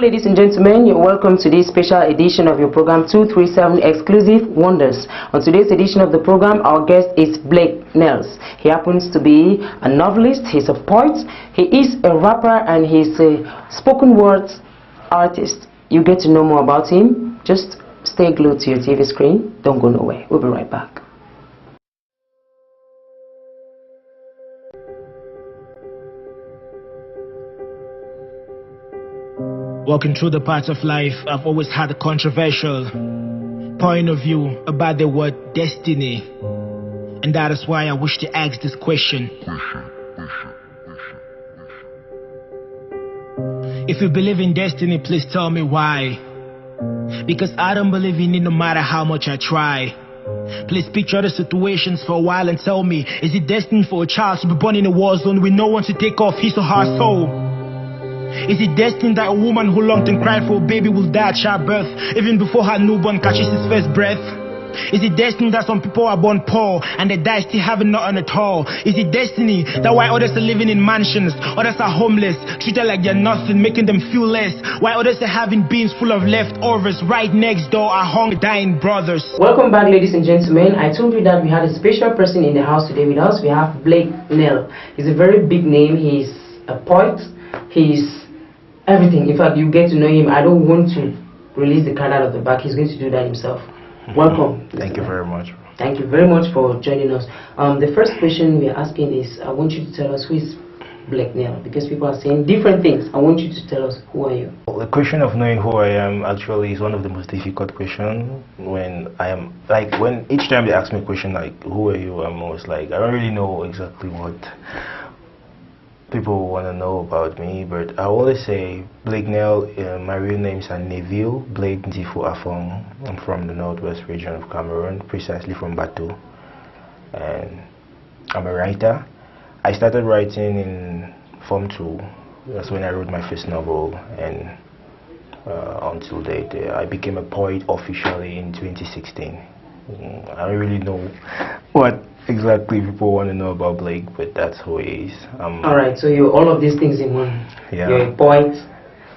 ladies and gentlemen, you're welcome to this special edition of your program 237 Exclusive Wonders. On today's edition of the program, our guest is Blake Nels. He happens to be a novelist, he's a poet, he is a rapper, and he's a spoken word artist. You get to know more about him. Just stay glued to your TV screen. Don't go nowhere. We'll be right back. Walking through the path of life, I've always had a controversial point of view about the word destiny. And that is why I wish to ask this question. If you believe in destiny, please tell me why. Because I don't believe in it no matter how much I try. Please picture the situations for a while and tell me, is it destined for a child to be born in a war zone with no one to take off his or her soul? Is it destined that a woman who longed and cried for a baby will die at childbirth even before her newborn catches his first breath? Is it destined that some people are born poor and they die still having nothing at all? Is it destiny that while others are living in mansions, others are homeless, treated like they're nothing, making them feel less, while others are having bins full of leftovers, right next door are hungry, dying brothers? Welcome back, ladies and gentlemen. I told you that we had a special person in the house today with us. We have Blake Nels. He's a very big name. He's a poet. He's everything. In fact, you get to know him. I don't want to release the card out of the bag. He's going to do that himself. Welcome. Thank you very much. Thank you very much for joining us. The first question we are asking is, I want you to tell us who is Blake Nels, because people are saying different things. I want you to tell us, who are you? Well, the question of knowing who I am actually is one of the most difficult questions. When each time they ask me a question like, who are you, I'm always like, I don't really know exactly what people want to know about me, but I always say Blake Nels. My real name is Neville Blake Nzifu Afong. I'm from the northwest region of Cameroon, precisely from Batu, and I'm a writer. I started writing in Form 2. That's when I wrote my first novel, and until date, I became a poet officially in 2016. I don't really know what exactly people want to know about Blake, but that's who he is. Alright, so you're all of these things in one. Yeah. You're a poet.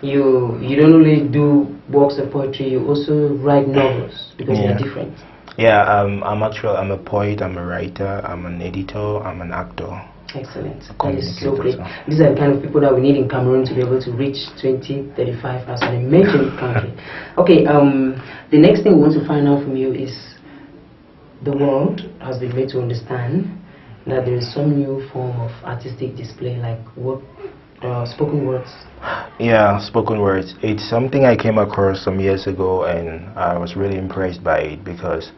You don't only do works of poetry, you also write novels, because they're different. Yeah, I'm a poet, I'm a writer, I'm an editor, I'm an actor. Excellent. That is so great. These are the kind of people that we need in Cameroon to be able to reach 2035 as an emerging country. Okay, the next thing we want to find out from you is, the world has been made to understand that there is some new form of artistic display, like spoken words. Yeah, spoken words. It's something I came across some years ago, and I was really impressed by it, because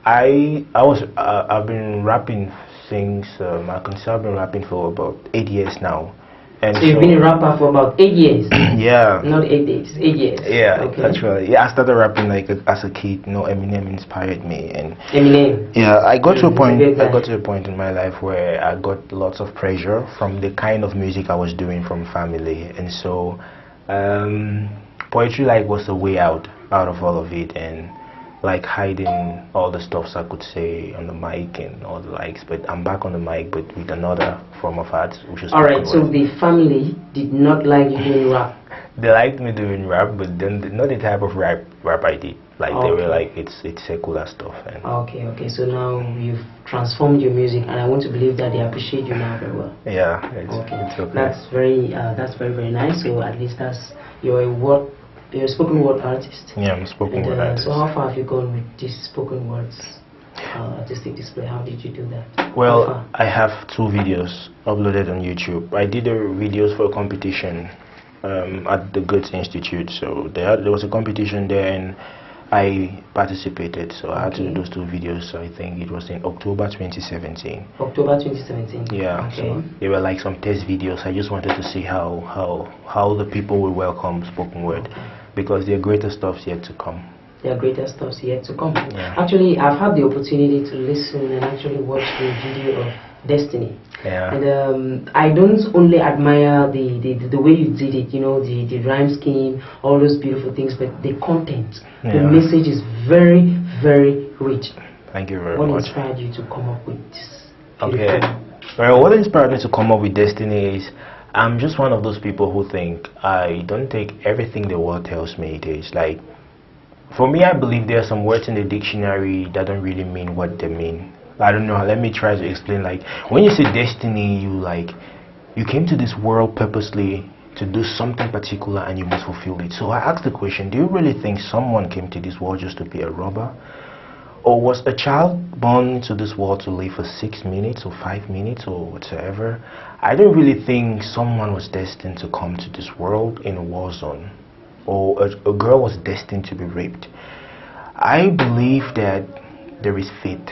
I've been rapping since I've been rapping for about 8 years now. And so you've been a rapper for about 8 years? Yeah. Not 8 days, 8 years. Yeah, okay. Actually. Yeah, I started rapping as a kid. Eminem inspired me, and Eminem. Yeah, I got to a point in my life where I got lots of pressure from the kind of music I was doing from family, and so poetry was a way out of all of it, and hiding all the stuffs I could say on the mic and all the likes. But I'm back on the mic, but with another form of art, which is alright. So the family did not like you doing rap? They liked me doing rap, but then not the type of rap I did. They were like, it's secular stuff. And okay. So now you've transformed your music, and I want to believe that they appreciate you now very well. Yeah, it's okay. That's very nice. So at least you're a spoken word artist. Yeah, I'm a spoken word artist. So how far have you gone with this spoken words artistic display? How did you do that? Well, I have 2 videos uploaded on YouTube. I did the videos for a competition at the Goethe Institute. So there was a competition there, and I participated. So I had to do those 2 videos. So I think it was in October 2017. October 2017. Yeah. Okay. So they were like some test videos. I just wanted to see how the people will welcome spoken word, because their greater stuff's yet to come. There are greater stuffs yet to come. Yeah. Actually, I've had the opportunity to listen and actually watch the video of Destiny. Yeah. And I don't only admire the way you did it, the rhyme scheme, all those beautiful things, but the content, the message is very, very rich. Thank you very much. What inspired you to come up with this? Okay. Well, what inspired me to come up with Destiny is, I'm just one of those people who think I don't take everything the world tells me it is. Like, for me, I believe there are some words in the dictionary that don't really mean what they mean. I don't know, let me try to explain. Like, when you say destiny, you came to this world purposely to do something particular and you must fulfill it. So I asked the question, do you really think someone came to this world just to be a robber? Or was a child born to this world to live for 6 minutes or 5 minutes or whatsoever? I don't really think someone was destined to come to this world in a war zone, or a girl was destined to be raped. I believe that there is fate.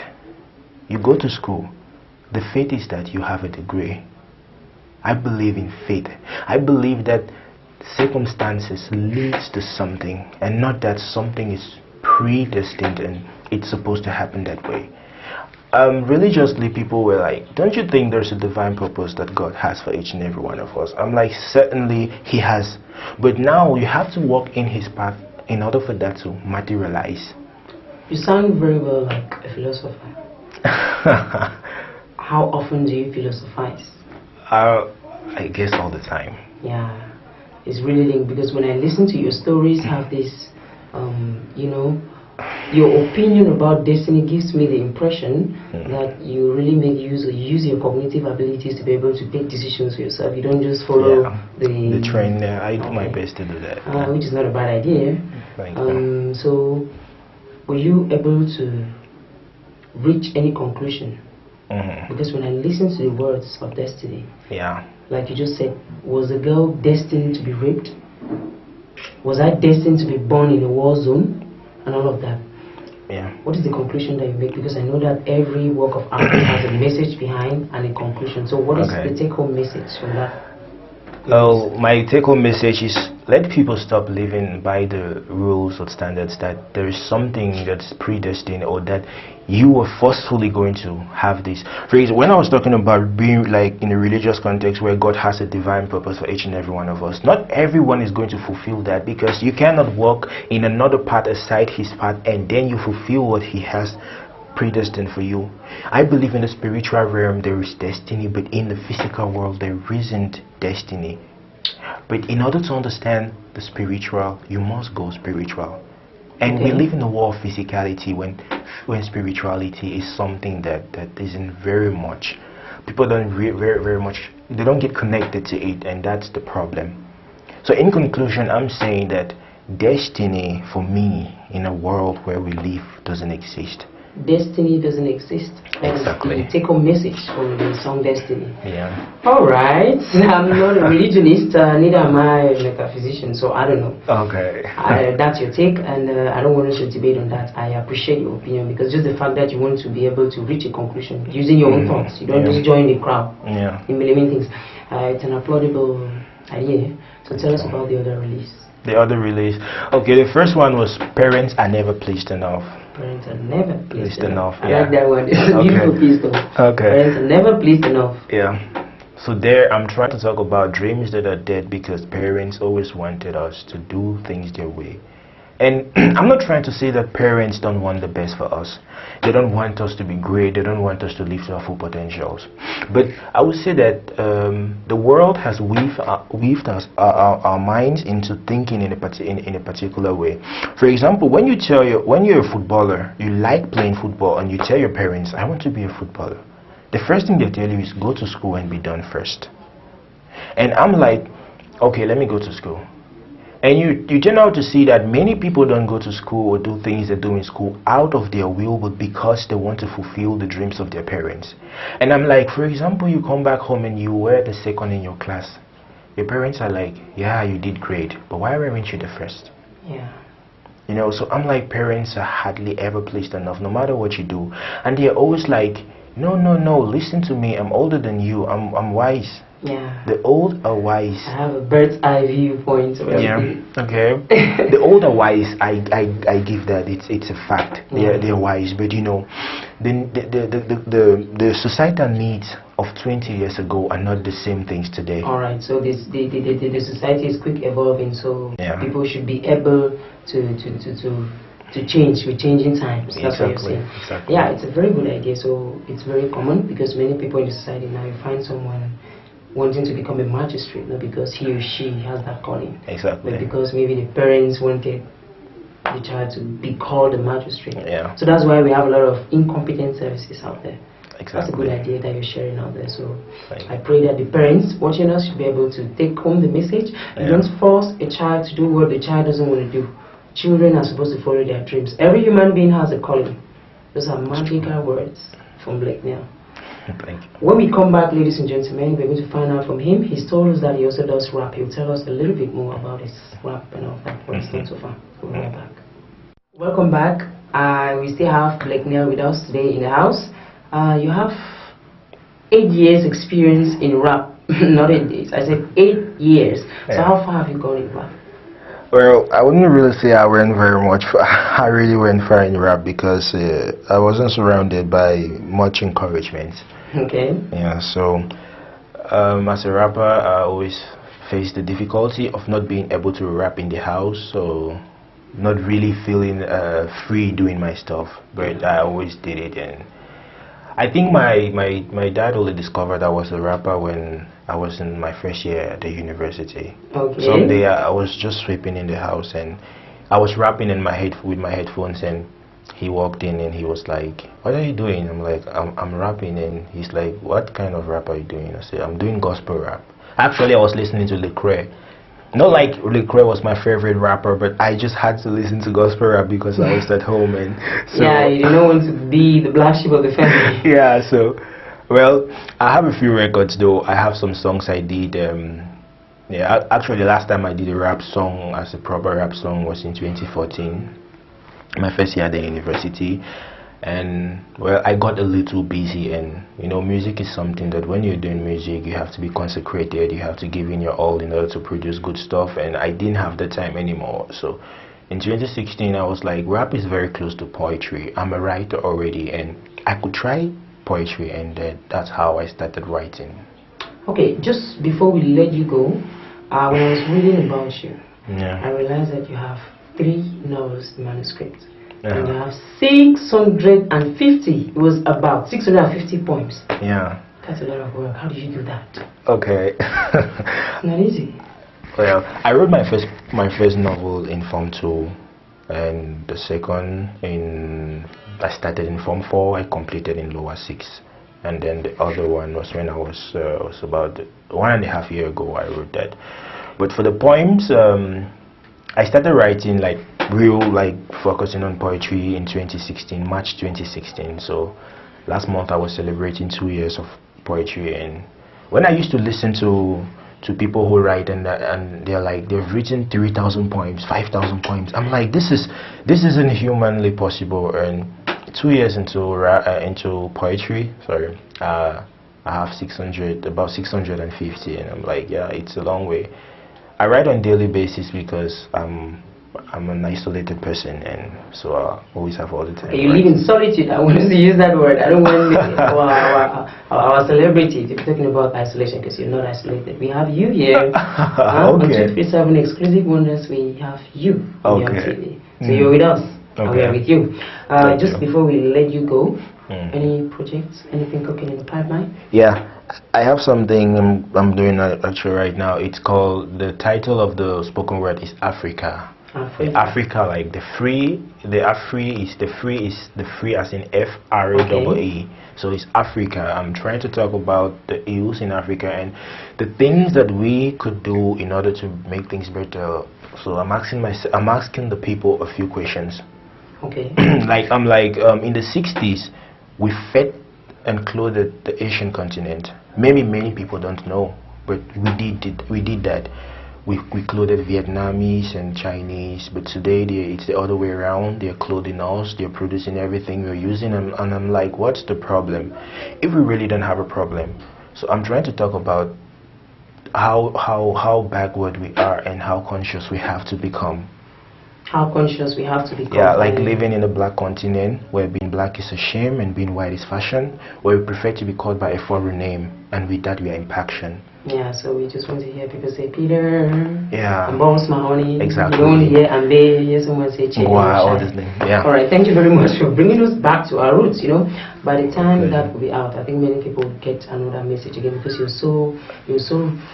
You go to school, the fate is that you have a degree. I believe in fate. I believe that circumstances leads to something, and not that something is predestined and it's supposed to happen that way. Religiously, people were like, don't you think there's a divine purpose that God has for each and every one of us? I'm like, certainly He has. But now you have to walk in His path in order for that to materialize. You sound very well like a philosopher. How often do you philosophize? I guess all the time. Yeah, it's really linked, because when I listen to your stories, have this, you know, your opinion about destiny gives me the impression that you really make use, or you use your cognitive abilities to be able to take decisions for yourself. You don't just follow the train. I do my best to do that. Which is not a bad idea. Thank you. So, were you able to reach any conclusion? Because when I listen to the words of destiny, like you just said, was the girl destined to be raped? Was I destined to be born in a war zone? And all of that. What is the conclusion that you make? Because I know that every work of art has a message behind and a conclusion. So what is the take-home message from that? Oh, my take-home message is, let people stop living by the rules or standards that there is something that's predestined, or that you were forcefully going to have this. For example, when I was talking about being like in a religious context where God has a divine purpose for each and every one of us, not everyone is going to fulfill that, because you cannot walk in another path aside His path and then you fulfill what He has predestined for you. I believe in the spiritual realm there is destiny, but in the physical world there isn't destiny. But in order to understand the spiritual, you must go spiritual. And we live in a world of physicality when spirituality is something that isn't very much. People don't very much, they don't get connected to it, and that's the problem. So in conclusion, I'm saying that destiny for me in a world where we live doesn't exist. Destiny doesn't exist. Exactly. Take home message from the song Destiny. Yeah. Alright. I'm not a religionist, neither am I a metaphysician, so I don't know. Okay. That's your take, and I don't want us to debate on that. I appreciate your opinion, because just the fact that you want to be able to reach a conclusion using your own thoughts. You don't just join the crowd in believing things. It's an applaudable idea. So tell us about the other release. The other release. Okay, the first one was Parents Are Never Pleased Enough. Parents are never pleased enough. Yeah. I like that one. It's a beautiful piece though. Okay. Parents are never pleased enough. Yeah. So there I'm trying to talk about dreams that are dead because parents always wanted us to do things their way. And I'm not trying to say that parents don't want the best for us. They don't want us to be great. They don't want us to live to our full potentials. But I would say that the world has weaved our minds into thinking in a particular way. For example, when you're a footballer, you like playing football, and you tell your parents, I want to be a footballer. The first thing they tell you is go to school and be done first. And I'm like, okay, let me go to school. And you turn out to see that many people don't go to school or do things they do in school out of their will, but because they want to fulfill the dreams of their parents. And I'm like, for example, you come back home and you were the second in your class. Your parents are like, yeah, you did great, but why weren't you the first? Yeah. You know, so I'm like, parents are hardly ever pleased enough, no matter what you do. And they're always like, no, listen to me, I'm older than you, I'm wise. Yeah. The old are wise. I have a bird's eye viewpoint. Yeah. Okay. The old are wise. I give that. It's a fact. They're wise. But you know, the societal needs of 20 years ago are not the same things today. All right. So the society is quick evolving. So people should be able to change with changing times. That's what you're saying. Exactly. Yeah, it's a very good idea. So it's very common, because many people in the society now, you find someone wanting to become a magistrate, not because he or she has that calling. Exactly. But because maybe the parents wanted the child to be called a magistrate. Yeah. So that's why we have a lot of incompetent services out there. Exactly. That's a good idea that you're sharing out there. So I pray that the parents watching us should be able to take home the message. You don't force a child to do what the child doesn't want to do. Children are supposed to follow their dreams. Every human being has a calling. Those are magical words from Blake Neal. Thank you. When we come back, ladies and gentlemen, we're going to find out from him. He's told us that he also does rap. He'll tell us a little bit more about his rap and all that, what he's done so far. We'll be right back. Welcome back. We still have Blake Neal with us today in the house. You have 8 years experience in rap. Not 8 days. I said 8 years. So how far have you gone in rap? Well, I wouldn't really say I went very much. I really went far in rap because I wasn't surrounded by much encouragement. Okay. Yeah, so as a rapper, I always faced the difficulty of not being able to rap in the house, so not really feeling free doing my stuff, but I always did it. And I think my dad only discovered I was a rapper when I was in my first year at the university. Okay. Someday I was just sweeping in the house and I was rapping in with my headphones, and he walked in and he was like, "What are you doing?" I'm like, I'm rapping." And he's like, "What kind of rap are you doing?" I said, "I'm doing gospel rap." Actually, I was listening to Lecrae. Not like Lecrae was my favorite rapper, but I just had to listen to gospel rap because I was at home, and so yeah, you don't want to be the black sheep of the family. yeah, so well, I have a few records though. I have some songs I did. Yeah, actually, the last time I did a rap song as a proper rap song was in 2014, my first year at the university. And well, I got a little busy, and you know, music is something that when you're doing music, you have to be consecrated, you have to give in your all in order to produce good stuff, and I didn't have the time anymore. So in 2016, I was like, rap is very close to poetry. I'm a writer already, and I could try poetry, and that's how I started writing. Okay, just before we let you go, when I was reading about you, I realized that you have 3 novels in manuscript. And you have 650. It was about 650 poems. Yeah. That's a lot of work. How did you do that? Okay. It's not easy. Well, I wrote my first novel in Form 2, and the second I started in Form 4. I completed in Lower 6, and then the other one was when I was about 1.5 years ago. I wrote that. But for the poems, I started writing like focusing on poetry in 2016, March 2016. So last month I was celebrating 2 years of poetry, and when I used to listen to people who write and they're like, they've written 3,000 poems, 5,000 poems, I'm like, this isn't humanly possible. And 2 years into poetry, sorry, I have about 650, and I'm like, yeah, it's a long way. I write on a daily basis because I'm an isolated person, and so I always have all the time. Okay, you live in solitude. I want to use that word. I don't want our celebrity to be talking about isolation, because you're not isolated. We have you here on 237 Exclusive Wonders. We have you on TV. So you're with us. And we are with you. Just before we let you go, any projects, anything cooking in the pipeline? Yeah, I have something I'm doing actually right now. It's called, the title of the spoken word is Africa. Africa, like the free as in FREE. So it's Africa. I'm trying to talk about the ills in Africa and the things that we could do in order to make things better. So I'm asking the people a few questions. Okay. in the 60s, we fed and clothed the Asian continent. Maybe many people don't know, but we did that. We clothed Vietnamese and Chinese, but today it's the other way around. They're clothing us, they're producing everything we're using, and I'm like, what's the problem? If we really don't have a problem. So I'm trying to talk about how backward we are and how conscious we have to become. How conscious we have to become. Yeah, like living in a black continent, we're being black is a shame and being white is fashion, or we prefer to be called by a foreign name, and with that we are impaction. Yeah, so we just want to hear people say Peter. Yeah. And Bones Mahoney. Exactly. You don't hear and they hear someone say Che. Wow, all these names. Yeah. All right, thank you very much for bringing us back to our roots. By the time that will be out, I think many people get another message again, because you're so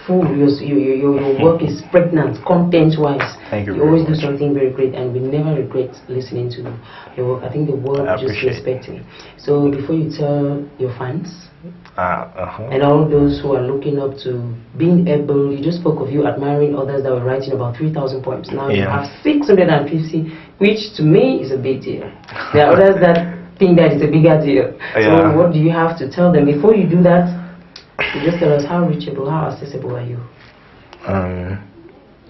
full. Your work is pregnant, content-wise. Thank you. You always do something very great, and we never regret listening to your work. I think the world just respects it. So before you tell your fans. And all those who are looking up to being able, you just spoke of you admiring others that were writing about 3,000 poems. Now you have 650, which to me is a big deal. There are others that think that it's a bigger deal. So what do you have to tell them? Before you do that, you just tell us how reachable, how accessible are you? Can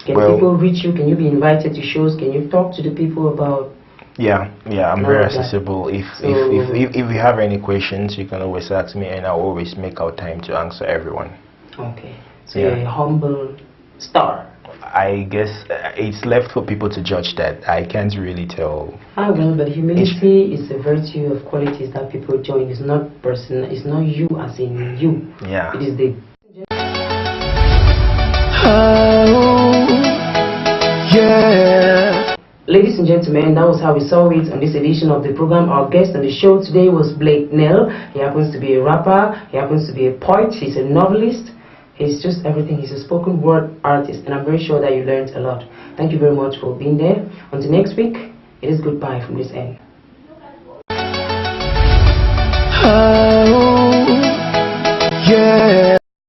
people reach you? Can you be invited to shows? Can you talk to the people about... Yeah, I'm very accessible. If you have any questions, you can always ask me, and I'll always make out time to answer everyone. Okay, so you're a humble star. I guess it's left for people to judge that. I can't really tell. Well, but humility is a virtue of qualities that people join. It's not personal. It's not you as in you. Yeah. It is the... Ladies and gentlemen, that was how we saw it on this edition of the program. Our guest on the show today was Blake Nell. He happens to be a rapper, he happens to be a poet, he's a novelist, he's just everything. He's a spoken word artist, and I'm very sure that you learned a lot. Thank you very much for being there. Until next week, it is goodbye from this end.